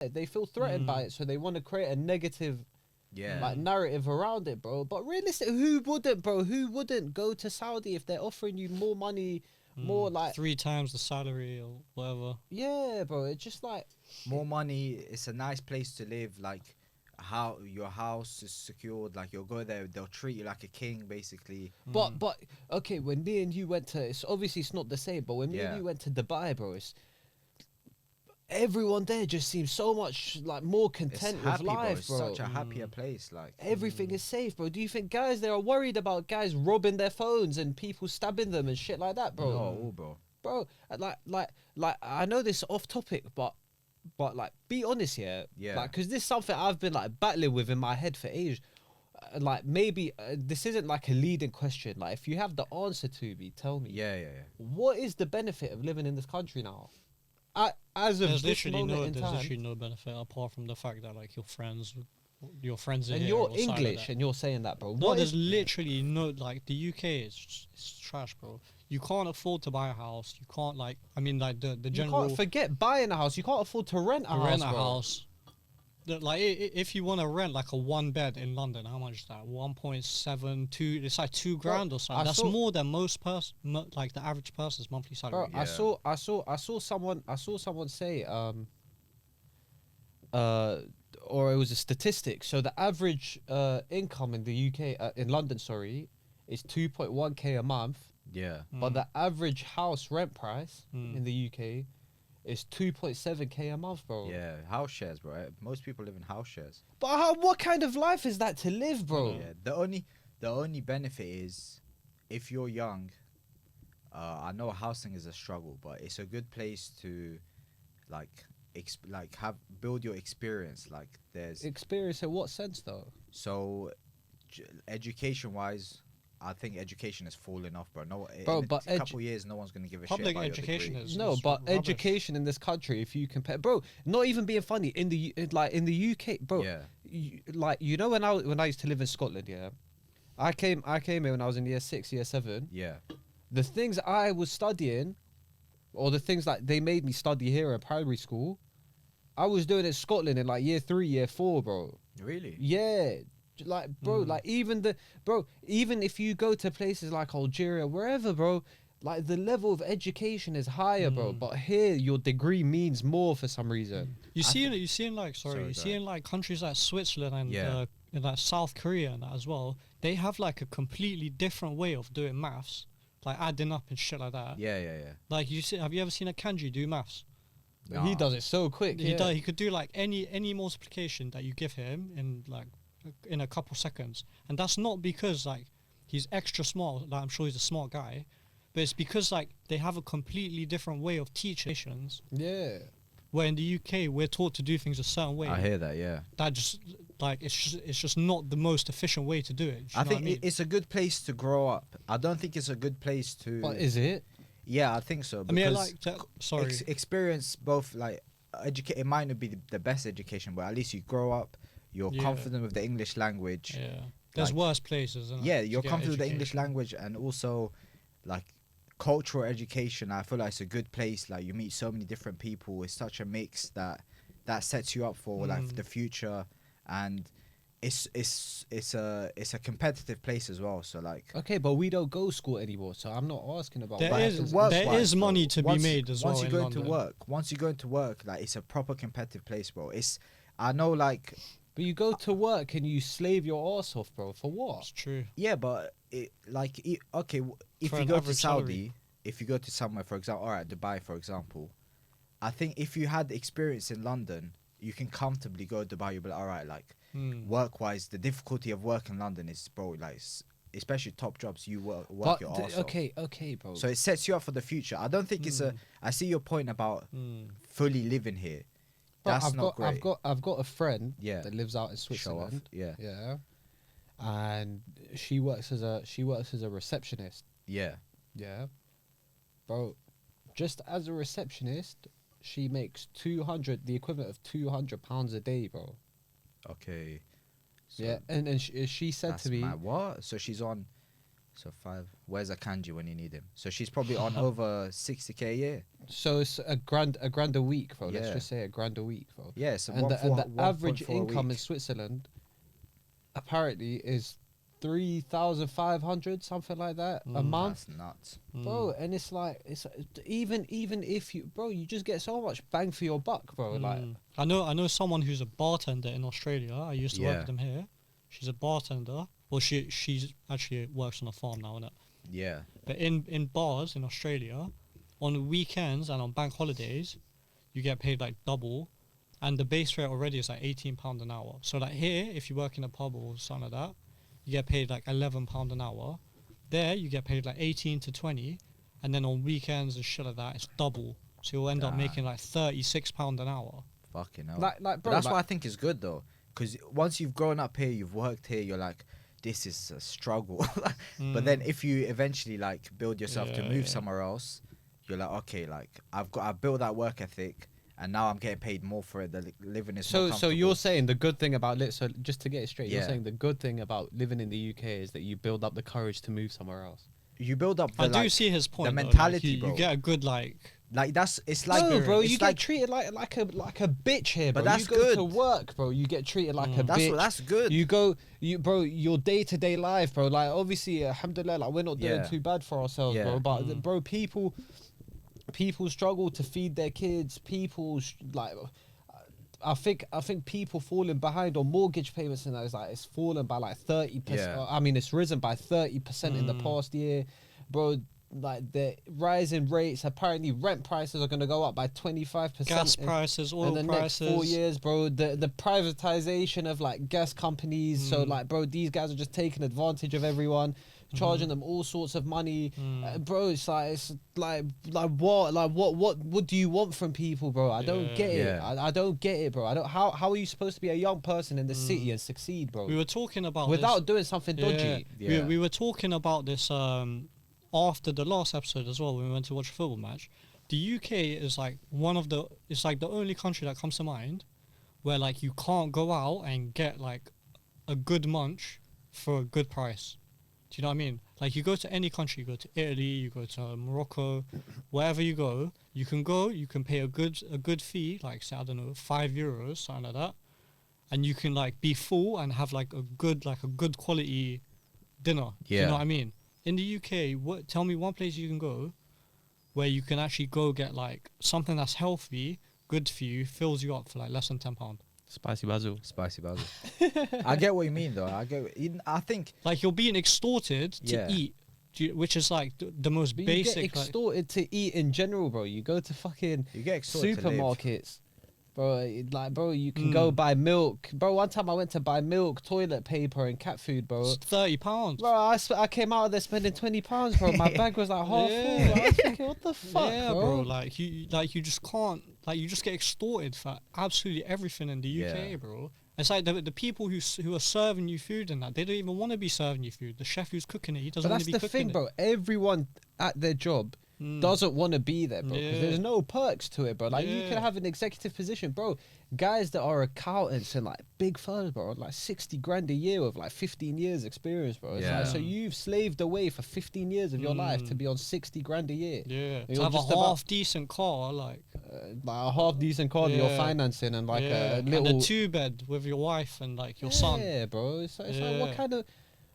They feel threatened by it, so they want to create a negative like narrative around it, bro. But realistically, who wouldn't, bro? Who wouldn't go to Saudi if they're offering you more money, more like 3 times the salary or whatever? Yeah, bro. It's just like more money. It's a nice place to live. Like how your house is secured. Like you'll go there, they'll treat you like a king, basically. But okay, when me and you went to, it's obviously it's not the same. But when me and Yeah. you went to Dubai, bro, it's everyone there just seems so much like more It's content happy, with life, It's bro. such a happier place. Like Everything is safe, bro. Do you think guys there are worried about guys robbing their phones and people stabbing them and shit like that, bro? no, bro. Bro, like I know this is off topic, but like be honest here, Yeah. like because this is something I've been like battling with in my head for ages. Like maybe this isn't like a leading question. Like if you have the answer to me, tell me. Yeah. What is the benefit of living in this country now? As of There's this moment in time, literally no benefit apart from the fact that like your friends are and here you're or something like English that. and you're saying that, bro. No, What there's is literally no, like, the UK it's trash, bro. You can't afford to buy a house. You can't, like, I mean, like, the you general... can't forget buying a house. You can't afford to rent a to house, rent a bro. house. Like, if you want to rent, like, a 1 bed in London, how much is that? 1.72, it's like 2 grand or something. That's more than most like, the average person's monthly salary. Bro, I saw someone say or it was a statistic. So the average income in the UK in London, sorry, is 2.1k a month, Yeah. but the average house rent price in the UK is 2.7k a month, bro. Yeah, house shares, bro. Most people live in house shares. But what kind of life is that to live, bro? Yeah, the only benefit is if you're young. I know housing is a struggle, but it's a good place to, like, build your experience. Like there's Experience in what sense, though? so, education wise, I think education has fallen off, bro. No, Bro, in but a couple years, no one's gonna give a shit Public about your education degree. is No, but rubbish. education in this country, if you compare, bro, not even being funny in the UK, bro. Yeah. You know when I used to live in Scotland, yeah, I came here when I was in year 6, year 7. Yeah. The things I was studying, or the things like they made me study here in primary school, I was doing in Scotland in like year 3, year 4, bro. Really? Yeah. Like, bro, like even if you go to places like Algeria, wherever, bro, like the level of education is higher, bro. But here, your degree means more for some reason. You see in like countries like Switzerland and in like South Korea and that as well. They have like a completely different way of doing maths, like adding up and shit like that. Yeah. Like have you ever seen a kanji do maths? Nah. He does it so quick. He could do like any multiplication that you give him in a couple seconds, and that's not because like he's extra smart. Like, I'm sure he's a smart guy, but it's because like they have a completely different way of teaching. Yeah. Where in the UK we're taught to do things a certain way. I hear that. Yeah. That just like it's just not the most efficient way to do it. I think it's a good place to grow up. I don't think it's a good place to. But is it? Yeah, I think so. I mean, Because experience both like it might not be the best education, but at least you grow up. You're confident with the English language. Yeah. There's worse places. Isn't Yeah, it, you're to get confident with the English education. language, and also like cultural education. I feel like it's a good place. Like you meet so many different people. It's such a mix that sets you up for like the future, and it's a competitive place as well. So like Okay, but we don't go school anymore, so I'm not asking about. There that. is- there is money to be made as well Once you in go London. once you go into work, like it's a proper competitive place, bro. I know, like, But you go to work and you slave your ass off, bro. For what? It's true. yeah, but if For you an go to average Saudi, salary. if you go to somewhere, for example, all right, Dubai, for example, I think if you had experience in London, you can comfortably go to Dubai. You'll be like, all right, like work-wise, the difficulty of work in London is, bro, like especially top jobs, you work But your arse off. okay, bro. So it sets you up for the future. I don't think I see your point about fully living here. Bro, That's not great. I've got a friend Yeah. that lives out in Show off. Switzerland. Yeah. Yeah. And she works as a receptionist. Yeah. Yeah. Bro, just as a receptionist, she makes the equivalent of £200 a day, bro. Okay. So Yeah, and she said that's to me, mad. What? So she's on. So 5. Where's a kanji when you need him? So she's probably on over 60k a year. So it's a grand a week, bro. Let's Yeah. just say a grand a week, bro. Yeah, so And the average 1.4 a income in week. Switzerland apparently is 3,500, something like that, a month, That's nuts. bro. And it's like even if you, bro, you just get so much bang for your buck, bro. Like I know someone who's a bartender in Australia. I used to work Yeah. with them here. She's a bartender. Well, she's actually works on a farm now, innit? Yeah. But in bars in Australia, on weekends and on bank holidays, you get paid like double, and the base rate already is like £18 an hour. So like here, if you work in a pub or something like that, you get paid like £11 an hour. There, you get paid like 18 to 20, and then on weekends and shit like that, it's double. So you'll end up Damn. making like £36 an hour. Fucking hell. like But bro. that's like, what I think is good though, because once you've grown up here, you've worked here, you're like, this is a struggle. But then if you eventually like build yourself to Yeah, move yeah. somewhere else, you're like, okay, like I've built that work ethic, and now I'm getting paid more for it. The living is more so you're comfortable. saying the good thing about so just to get it straight, you're Yeah. saying the good thing about living in the UK is that you build up the courage to move somewhere else. You build up the I do like, see his point. though, mentality, like, bro. you get a good like. it's like No, bro, it's you like, get treated like a bitch here, bro. But that's you go to good. work, bro. You get treated like a bitch. that's good. You go, bro. Your day-to-day life, bro. Like obviously, alhamdulillah, like we're not doing Yeah. too bad for ourselves, Yeah. bro. But bro, people struggle to feed their kids. I think people falling behind on mortgage payments and that is like it's fallen by like 30%. Yeah. I mean, it's risen by 30% in the past year, bro. Like the rising rates, apparently rent prices are gonna go up by 25%. Gas prices, oil in the prices. next 4 years, bro. The privatization of like gas companies. So like, bro, these guys are just taking advantage of everyone, charging them all sorts of money, bro. It's like what do you want from people, bro? I don't get it. Yeah. I don't get it, bro. I don't. How are you supposed to be a young person in the city and succeed, bro? We were talking about Without this. doing something dodgy. Yeah. We were talking about this after the last episode as well when we went to watch a football match. The UK is like it's like the only country that comes to mind where like you can't go out and get like a good munch for a good price. Do you know what I mean? Like you go to any country, you go to Italy, you go to Morocco, wherever you can pay a good fee, like say I don't know, €5, something like that, and you can like be full and have like a good quality dinner. Do you Yeah. know what I mean? In the UK, tell me one place you can go where you can actually go get like something that's healthy, good for you, fills you up for like less than £10. Spicy basil. Spicy basil. I get what you mean though. I think Like you're being extorted to Yeah. eat, which is like the most But you basic. get like, extorted to eat in general, bro. You go to fucking you get extorted to live. supermarkets, bro. Bro, you can go buy milk, bro. One time I went to buy milk, toilet paper, and cat food, bro. it's £30. Bro, I came out of there spending £20, bro. My bag was like half full. I was thinking, what the fuck, Yeah, bro? Like you just can't. Like you just get extorted for absolutely everything in the UK, Yeah. bro. It's like the people who are serving you food and that they don't even want to be serving you food. The chef who's cooking it, he doesn't But want that's to be the cooking thing, bro. Everyone at their job doesn't want to be there, bro. Because Yeah. there's no perks to it, bro. Like you can Yeah. have an executive position, bro. Guys that are accountants and like big firms, bro, are like 60 grand a year with like 15 years experience, bro. It's Yeah. like, so you've slaved away for 15 years of your life to be on 60 grand a year. Yeah, You're to have a just about- half decent car, like Like a half decent car that you're Yeah. financing and like yeah, a little and a 2-bed with your wife and like your son. Yeah, bro. It's like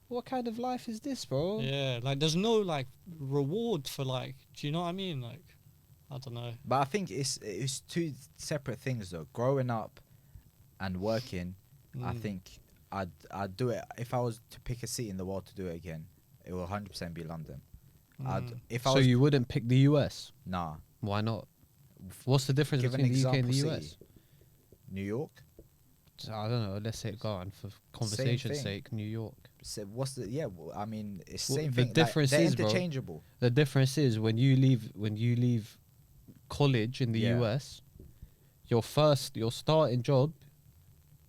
what kind of life is this, bro? Yeah, like there's no like reward for like. Do you know what I mean? Like, I don't know. But I think it's two separate things though. Growing up and working, I think I'd do it if I was to pick a city in the world to do it again. It will 100% be London. If I So was you wouldn't pick the US? nah, Why not? What's the difference give an between the UK and example the US? city. New York. I don't know. Let's say go on for conversation's thing. sake. New York. So what's the I mean it's the Well, same the thing. difference they're is, bro, interchangeable. The difference is when you leave college in the Yeah. US, your starting job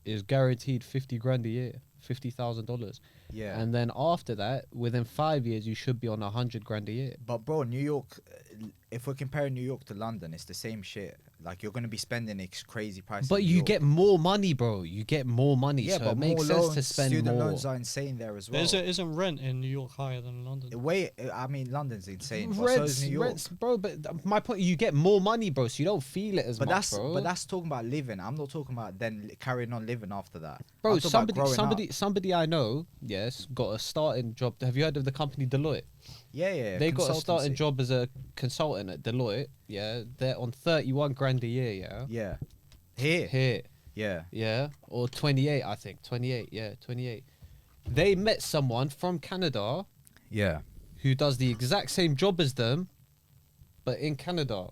is guaranteed 50 grand a year, $50,000, Yeah. and then after that, within 5 years, you should be on 100 grand a year. But bro, New York, if we're comparing New York to London, it's the same shit. like you're gonna be spending crazy prices. But in New you York. get more money, bro. You get more money, yeah, so but it makes more sense loans, to spend student more. loans are insane there as But well. isn't rent in New York higher than London? The way I mean, London's insane, but so is New York. Rents, bro. But my point, you get more money, bro, so you don't feel it as But much, bro. that's talking about living. I'm not talking about then carrying on living after that. Bro, I'm talking about growing somebody I know, yes, got a starting job. Have you heard of the company Deloitte? Yeah. They got a starting consultancy. job as a consultant at Deloitte. Yeah, they're on 31 grand a year. Yeah, Yeah. Here. here, Yeah. yeah, or 28, I think. 28, yeah, 28. They met someone from Canada Yeah. who does the exact same job as them, but in Canada.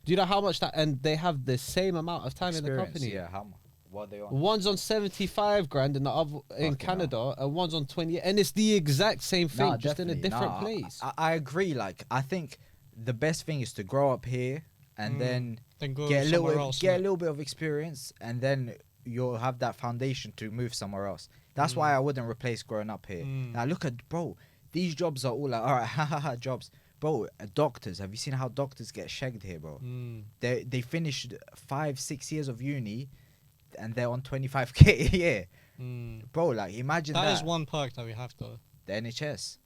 Do you know how much that? And they have the same amount of time in the Experience, company. Yeah. What are they on? One's on 75 grand and the other in Fucking Canada, and one's on 20, and it's the exact same thing, Nah, just in a definitely. different Nah, place. I agree. Like I think the best thing is to grow up here and then go get a somewhere little else. get a little bit of experience, and then you'll have that foundation to move somewhere else. That's why I wouldn't replace growing up here. Now look at bro, these jobs are all like all right, jobs. Bro, doctors. Have you seen how doctors get shagged here, bro? They finished 5-6 years of uni, and they're on 25k a year. Bro, like imagine that. That is one perk that we have though. The NHS.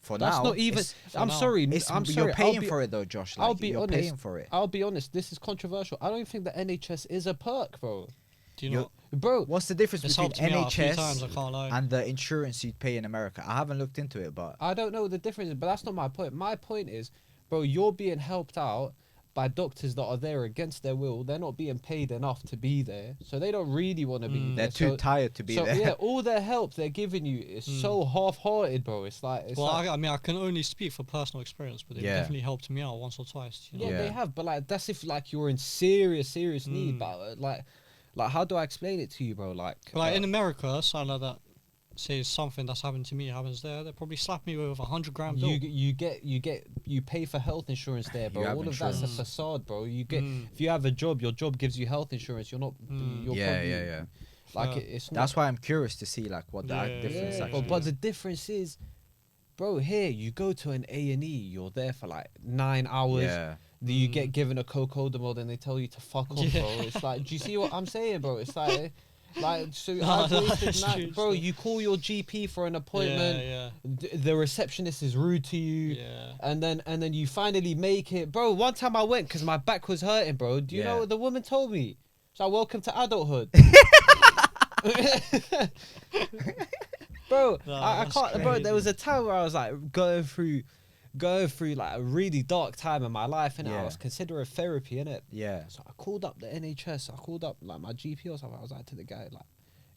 For That's now, not even. it's- I'm now. sorry. It's, I'm you're sorry. paying for it though, Josh. Like, I'll be you're honest. paying for it. I'll be honest. This is controversial. I don't think the NHS is a perk, bro. Do you You're- know? Bro, What's the difference It's between helped me out a few NHS times. I can't lie. and the insurance you'd pay in America? I haven't looked into it, but I don't know what the difference is, but that's not my point. My point is, bro, you're being helped out by doctors that are there against their will. They're not being paid enough to be there, so they don't really want to be there. they're too tired to be so there. yeah, all their help they're giving you is so half-hearted, bro. It's like, Well, I mean, I can only speak for personal experience, but they've Yeah. definitely helped me out once or twice. You know? yeah, Yeah. they have, but like that's if like you're in serious need. But like how do I explain it to you, bro? Like, But like in America, something like that, say something that's happened to me happens there, they probably slap me with $100,000 bill. you pay for health insurance there, bro. You have All of that's a insurance. facade, bro. You get if you have a job, your job gives you health insurance. You're not. You're probably, Like Yeah. it's not. That's why I'm curious to see like what that Yeah, difference Yeah, actually. but the difference is, bro, here you go to an A&E, you're there for like 9 hours. Yeah. You get given a cocodamol, then they tell you to fuck off, Yeah. bro. It's like, do you see what I'm saying, bro? It's like so No, I've no, wasted it's night, true bro. still. You call your GP for an appointment. Yeah, The receptionist is rude to you. yeah. And then you finally make it, bro. One time I went because my back was hurting, bro. Do you know Yeah. what the woman told me? So welcome to adulthood. Bro, No, I that's can't. Bro, there was crazy. a time where I was like going through like a really dark time in my life, and I Yeah. was considering therapy, innit? Yeah. So I called up the NHS. I called up like my GP or something. I was like to the guy like,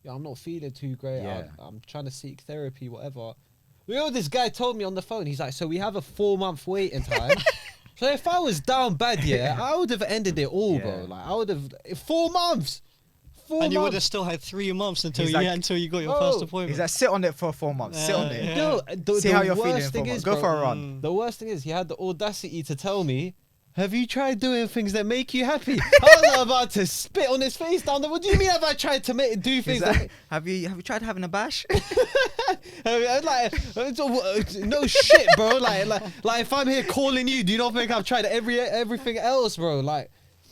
"Yo, I'm not feeling too great. Yeah. I'm trying to seek therapy, whatever." You know, this guy told me on the phone. He's like, "So we have a 4-month waiting time." So if I was down bad, yeah, I would have ended it all, bro. Yeah. Like I would have 4 months. 4 And you would have months. still had 3 months until He's you like, until you got your "Bro," first appointment. He's like, sit on it for 4 months. Sit on it. Yeah. No, See how you're feeling worst in 4 thing months. is, Go bro, for a run. The worst thing is he had the audacity to tell me, "Have you tried doing things that make you happy?" I was about to spit on his face down there. What do you mean have I tried to do He's things like, that have you tried having a bash? no shit, bro. Like if I'm here calling you, do you not think I've tried everything else, bro? Like,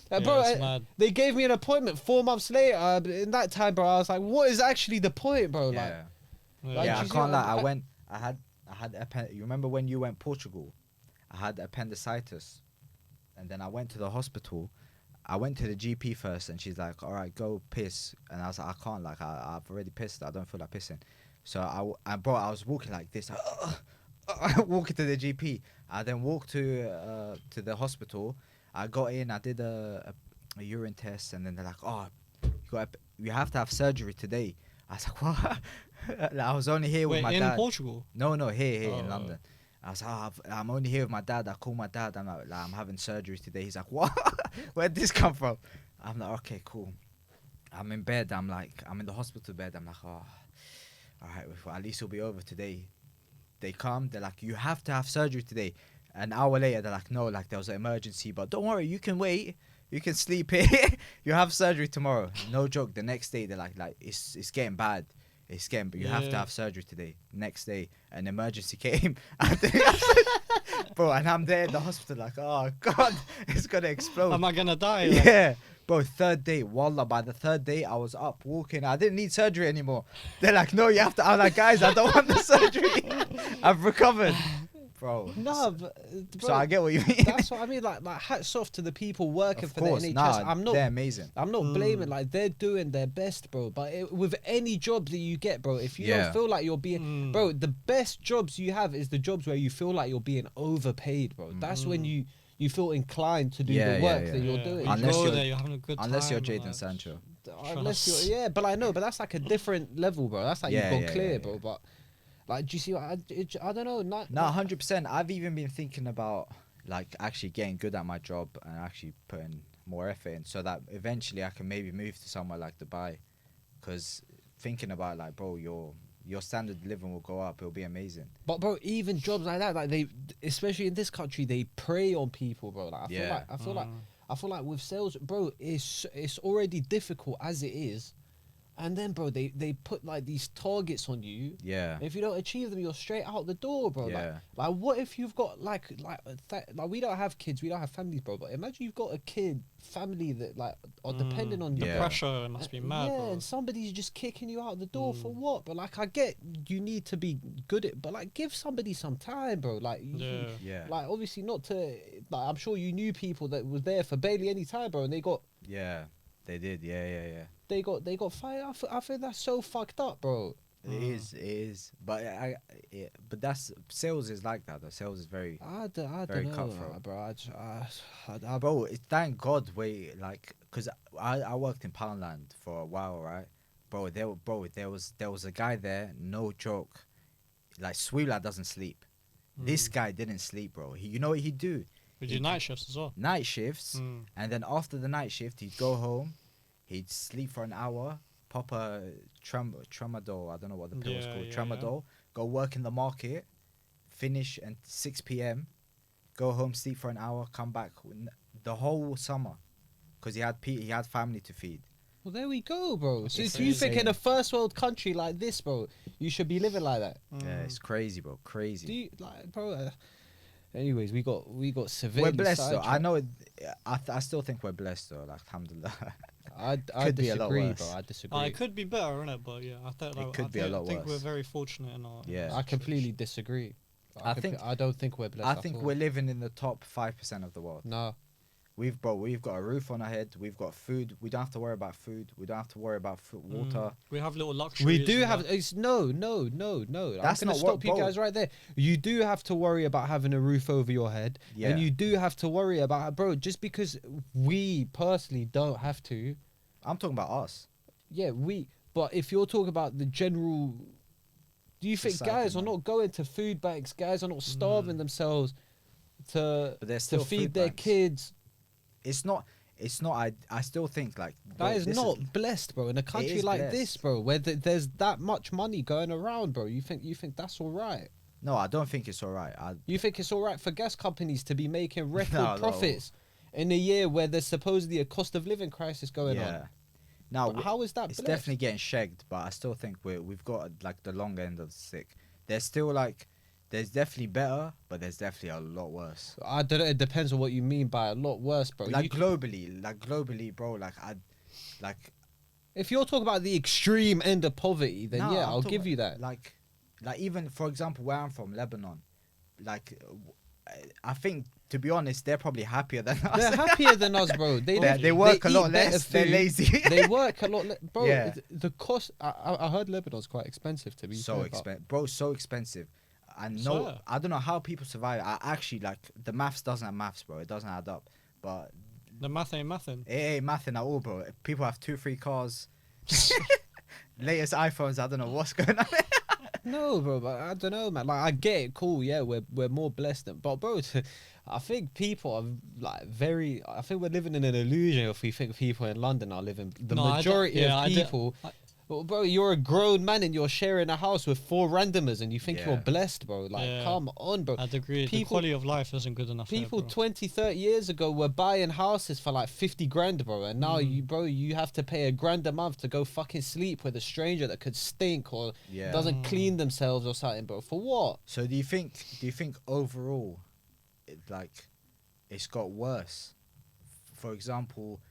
bro, it's mad. they gave me an appointment 4 months later. In that time, bro, I was like, what is actually the point, bro? Like, Yeah. Like, Yeah, I you see can't what lie. I'm- I had you remember when you went Portugal? I had appendicitis, and then I went to the hospital. I went to the GP first, and she's like, "All right, go piss." And I was like, "I can't. Like, I've already pissed. I don't feel like pissing." So I was walking like this, walking to the GP. I then walked to the hospital. I got in. I did a urine test, and then they're like, "Oh, you have to have surgery today." I was like, "What?" Like, I was only here with Wait, my in dad. Portugal? No, here in Oh. London. I was like, I'm only here with my dad. I called my dad. I'm like, I'm having surgery today. He's like, what? Where'd this come from? I'm like, okay, cool. I'm in bed. I'm in the hospital bed. I'm like, oh, all right, well, at least it'll be over today. They come. They're like, you have to have surgery today. An hour later, they're like, no, like there was an emergency, but don't worry, you can wait. You can sleep here. You have surgery tomorrow. No joke. The next day, they're like it's getting bad. It's getting, but you have to Yeah. have surgery today. Next day, an emergency came. bro. And I'm there in the hospital, like, oh god, it's gonna explode. Am I gonna die? Like, Yeah, bro. Third day, wallah. By the third day, I was up walking. I didn't need surgery anymore. They're like, no, you have to. I'm like, guys, I don't want the surgery. I've recovered, bro. No, but, So bro, I get what you mean. that's what I mean. Like hats off to the people working Of for course, the NHS. nah, I'm not. they're amazing. I'm not blaming. Like they're doing their best, bro. But with any job that you get, bro, if you Yeah. don't feel like you're being, bro, the best jobs you have is the jobs where you feel like you're being overpaid, bro. That's when you feel inclined to do Yeah, the yeah, work yeah. that you're yeah, doing. you Unless go you're- there, you're having a good time. Unless you're and, Jaden like, Sancho. Unless Trust. you're, yeah, but I know, but that's like a different level, bro. That's like Yeah, you've yeah, gone clear, yeah, bro. yeah. But like, do you see what I don't know? Not, No, 100%. I've even been thinking about like actually getting good at my job and actually putting more effort in, so that eventually I can maybe move to somewhere like Dubai. Because thinking about like, bro, your standard of living will go up. It'll be amazing. But bro, even jobs like that, like they, especially in this country, they prey on people, bro. Like Yeah. I feel like with sales, bro, it's already difficult as it is, and then bro, they put like these targets on you. Yeah. If you don't achieve them, you're straight out the door, bro. Yeah. Like what if you've got like we don't have kids, we don't have families, bro. But imagine you've got a kid, family that like are depending on you. The Yeah. pressure must be mad, Yeah, bro. and somebody's just kicking you out the door for what? But like, I get you need to be good at, but like, give somebody some time, bro. Like, Yeah. Yeah. like obviously not to. Like, I'm sure you knew people that was there for barely any time, bro, and they got Yeah. They did. Yeah. they got fired. I feel that's so fucked up, bro. It is. But but that's sales is like that. The sales is very. I Very don't know, cutthroat. bro. Bro, thank God cause I worked in Poundland for a while, right? Bro, there was a guy there, no joke. Like Sweela doesn't sleep. This guy didn't sleep, bro. You know what he'd do? We do night shifts as well. Night shifts, and then after the night shift, he'd go home, he'd sleep for an hour, pop a tramadol, I don't know what the pill was Yeah, called, yeah, tramadol, go work in the market, finish at 6 p.m., go home, sleep for an hour, come back the whole summer, because he had family to feed. Well, there we go, bro. So It's do you think in insane. a first world country like this, bro, you should be living like that? Yeah, it's crazy, bro, crazy. Do you like, bro? Anyways, we got severely We're blessed though. I sidetracked. know. I still think we're blessed though. Like, alhamdulillah. I Could be a lot disagree, worse. bro. I disagree. It could be better, innit? But yeah, I think It could be a lot think we're worse. very fortunate in our. Yeah. I completely disagree. I I don't think we're blessed. I at think all. we're living in the top 5% of the world. No, We've got a roof on our head. We've got food. We don't have to worry about food. We don't have to worry about water. We have little luxuries. we do and have. that. It's no. That's I'm gonna not stop what- you bro. guys right there. You do have to worry about having a roof over your head, Yeah. and you do have to worry about, bro. Just because we personally don't have to, I'm talking about us. yeah, we. But if you're talking about the general, do you think Society, guys are man. not going to food banks? Guys are not starving themselves to But there's to still feed food their banks. kids. It's not. I still think like bro, That is this not blessed, bro. In a country is like blessed. this, bro, where there's that much money going around, bro, you think that's all right? No, I don't think it's all right. You think it's all right for gas companies to be making record No. profits in a year where there's supposedly a cost of living crisis going yeah. on? Now But how is that it's blessed? definitely getting shagged, but I still think we've got like the long end of the stick. There's still like there's definitely better, but there's definitely a lot worse. I don't know. It depends on what you mean by a lot worse, bro. Like globally, bro. If you're talking about the extreme end of poverty, then No, yeah, I'm I'll talking give you that. Like even for example, where I'm from, Lebanon, I think to be honest, they're probably happier than us. They're happier than us, bro. They work a eat lot better less. They're food. lazy. They work a lot less, bro. Yeah. The cost. I heard Lebanon's quite expensive to be So fair, but- expensive, bro. So expensive. And So, no, I don't know how people survive. I actually like the maths doesn't have maths, bro. It doesn't add up. But The math ain't mathin'. it ain't mathing at all, bro. People have 2-3 cars, latest iPhones. I don't know what's going on. No, bro, but I don't know, man. Like, I get it, cool, yeah, we're more blessed than, but bro, I think people are like very. I think we're living in an illusion if we think people in London are living. The No, I don't- majority yeah, I of don't- people. Well, bro, you're a grown man and you're sharing a house with 4 randomers and you think Yeah. you're blessed, bro. Like, Yeah. come on, bro. I'd agree. The People- quality of life isn't good enough. there, People bro. 20, 30 years ago were buying houses for like 50 grand, bro. And now you have to pay $1,000 a month to go fucking sleep with a stranger that could stink or Yeah. doesn't clean themselves or something, bro. For what? So do you think overall, it's got worse. For example,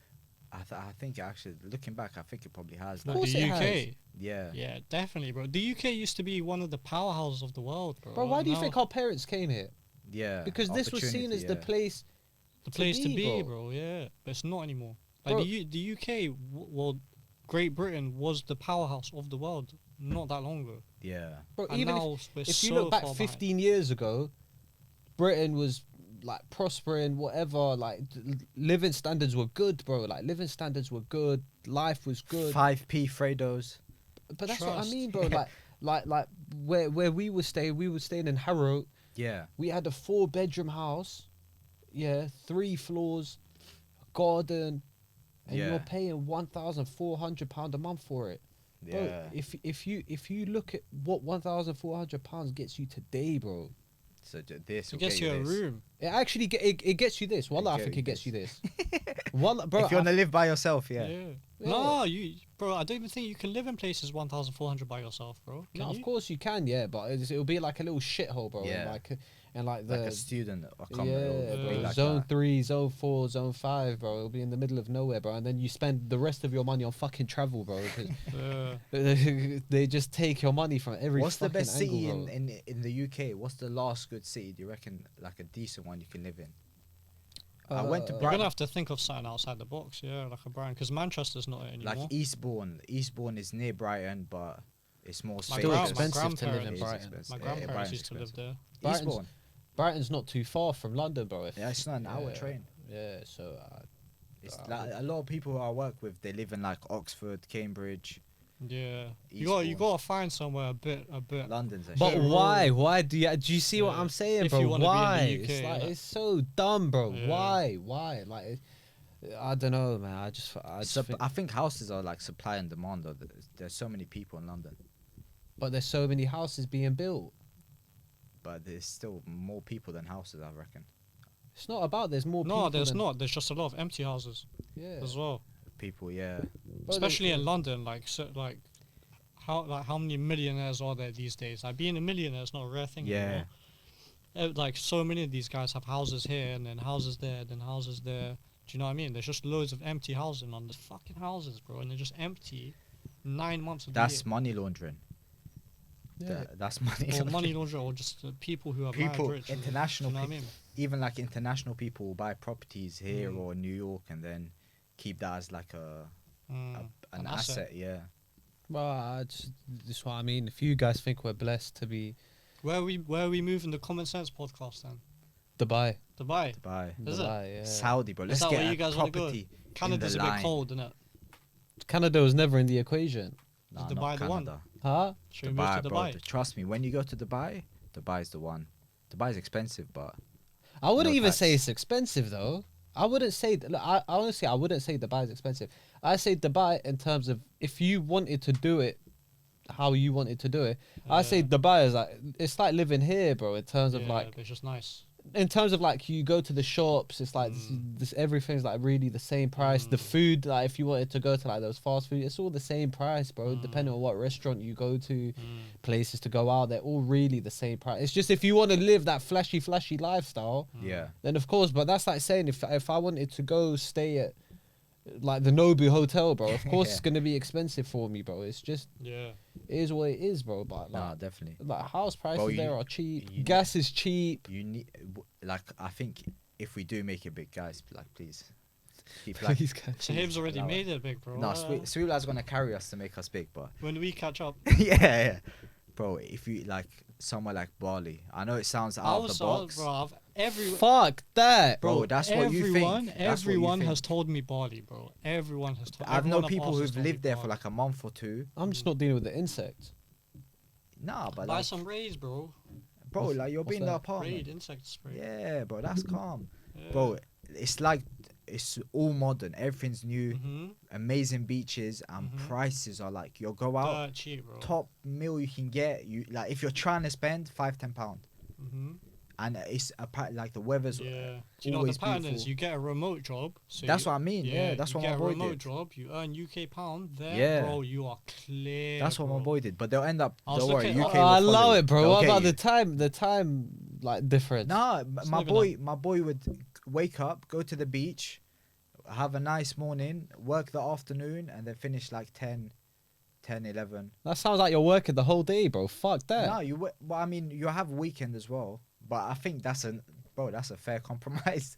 I think actually looking back, I think it probably has. Of Like course the it UK. has. Yeah. Yeah, definitely, bro. The UK used to be one of the powerhouses of the world, bro. Bro, why do you Now think our parents came here? Yeah. Because this was seen Opportunity, as the yeah. place. the place to be, bro. bro. Yeah, but it's not anymore. Like Bro. the UK, well, Great Britain was the powerhouse of the world not that long ago. Yeah. Bro, And even now we're if so you look back far 15 years ago, Britain was like prospering, whatever. Like living standards were good, bro. Like living standards were good. Life was good. 5p Fredos. But that's what I Trust. mean, bro. Like where we were staying in Harrow. Yeah. We had a 4-bedroom house, yeah, 3 floors, garden, and Yeah. you're paying £1,400 a month for it. Bro, Yeah. if you look at what £1,400 gets you today, bro, So this It will gets get you a this. room. it actually it gets you this. Wallah, I get think you it gets this. you this. Wallah, bro, If you want to live by yourself, yeah. Yeah. Yeah. No, bro. I don't even think you can live in places 1,400 by yourself, bro. Can no, you? of course you can, yeah, but it'll be like a little shithole, bro. Yeah. And like Like the a student accommodation. yeah, It'll bro. be like Zone that. 3, Zone 4, Zone 5, bro. It'll be in the middle of nowhere, bro. And then you spend the rest of your money on fucking travel, bro. Yeah. Because they just take your money from every. What's the fucking best city angle, bro. in the UK? What's the last good city? Do you reckon like a decent one you can live in? I went to You're Brighton. gonna have to think of something outside the box, yeah, like a brand, because Manchester's not it anymore. Like Eastbourne. Eastbourne is near Brighton, but it's more My Still spacious. expensive to live in It is Brighton. expensive. My Yeah, grandparents Brighton's used to live expensive. there. Brighton's- Eastbourne. Brighton's not too far from London, bro. Yeah, it's not an hour yeah, train. Yeah, so It's like a lot of people who I work with, they live in like Oxford, Cambridge, Yeah, you Eastbourne. gotta find somewhere a bit. London's. but actually- why? Why do you see what Yeah. I'm saying, If bro? you wanna be in the Why? UK, It's like like- it's so dumb, bro. Yeah. Why? Like, I don't know, man. I just think, I think houses are like supply and demand. Though there's so many people in London, but there's so many houses being built. but there's still more people than houses. I reckon. It's not about there's more people. No, there's than, not. There's just a lot of empty houses Yeah. as well, People, yeah. Bro, especially there's- in London. Like how many millionaires are there these days? Like being a millionaire is not a rare thing Yeah. anymore. Like so many of these guys have houses here and then houses there, then houses there. Do you know what I mean? There's just loads of empty houses in London. There's fucking houses, bro, and they're just empty 9 months of the That's year. money laundering. Yeah. That's money. Or laundering. money laundering, or just people who are mad People, rich. international You know what I people, mean? even like international people will buy properties here Mm. or New York and then keep that as like Mm, an asset. Yeah. Well, that's what I mean. If you guys think we're blessed to be Where are we moving the Common Sense podcast then? Dubai, Dubai. Buy Is it? Dubai, yeah. Saudi, bro. Let's that get where a you guys wanna go? property. Canada's a bit line. cold, isn't it? Canada was never in the equation, Nah, Is Dubai not the one? Canada. huh? Should we move to bro. Dubai? Trust me, when you go to Dubai, Dubai's the one. Dubai's expensive, but I wouldn't No even say tax. it's expensive though. I wouldn't say. Look, I honestly, I wouldn't say Dubai is expensive. I say Dubai in terms of if you wanted to do it, how you wanted to do it. I say Yeah. Dubai is like it's like living here, bro. In terms of Yeah, like, but it's just nice. in terms of like, you go to the shops. It's like this everything's like really the same price. The food, like if you wanted to go to like those fast food, it's all the same price, bro. Depending on what restaurant you go to, places to go out, they're all really the same price. It's just if you want to live that flashy lifestyle, yeah. then of course. But that's like saying if I wanted to go stay at like the Nobu Hotel, bro, of course it's Yeah. gonna be expensive for me, bro. It's just Yeah. it is what it is, bro. But Nah, like, definitely. like house prices Bro, you- there are cheap. you- Gas is cheap. You need like I think if we do make it big, guys, like please keep like. Please, guys. Shahib's already allow made it big, bro. No, Sweet Lad's gonna carry us to make us big, but When we catch up, yeah, bro. If you like somewhere like Bali, I know it sounds out of the box, bro. Fuck that. bro. That's what you think. That's what you Everyone think. has told me Bali, bro. Everyone has told. I've known everyone I've people asked has who've told me lived there for Bali. like a month or two. I'm just not dealing with the insects. Nah, but Buy like, some rays, bro. bro, like you're what's being in the that? apartment. Raid insect spray. Yeah, bro, that's calm, Yeah. bro. It's like it's all modern. Everything's new. Mm-hmm. Amazing beaches and Mhm. prices are like you'll go out. Dirt cheap, bro. Top meal you can get. You like if you're trying to spend £5-10, Mm-hmm. and it's like the weather's. Yeah. Do you know what always the pattern is? beautiful. You get a remote job. So That's you, what I mean. Yeah, that's you what my get a boy remote did. job. You earn UK pound. There, Yeah. bro. You are clear. That's what my bro. boy did. But they'll end up. I was Don't worry, looking- UK. Oh, will I love follow. it, bro. They'll What get about you. the time, like different? Nah, It's my not even boy, my boy would wake up, go to the beach, have a nice morning, work the afternoon, and then finish like 10, 11. That sounds like you're working the whole day, bro. Fuck that. No, well, I mean, you have a weekend as well, but I think that's a fair compromise.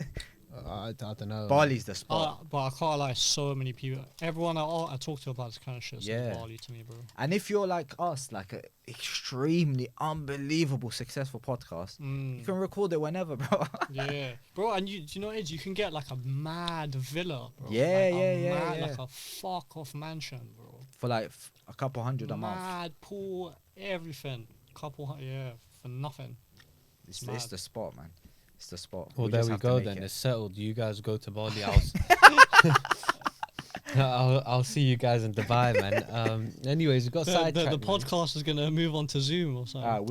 I don't know. Bali's the spot. But I can't lie, so many people, everyone I talk to about this kind of shit says Yeah. Bali to me, bro. And if you're like us, like an extremely unbelievable successful podcast, you can record it whenever, bro. Yeah, bro, and do you know what it is? You can get like a mad villa, bro. Yeah, like yeah. Like a fuck off mansion, bro. For like a couple hundred a month. Mad pool, everything. Yeah, for nothing. It's mad. the spot, man. It's the spot. Well, We there just we have to go make then. it. It's settled. You guys go to Bali. I'll see you guys in Dubai, man. Anyways, we got The sidetracked. the man. podcast is gonna move on to Zoom or something. Alright,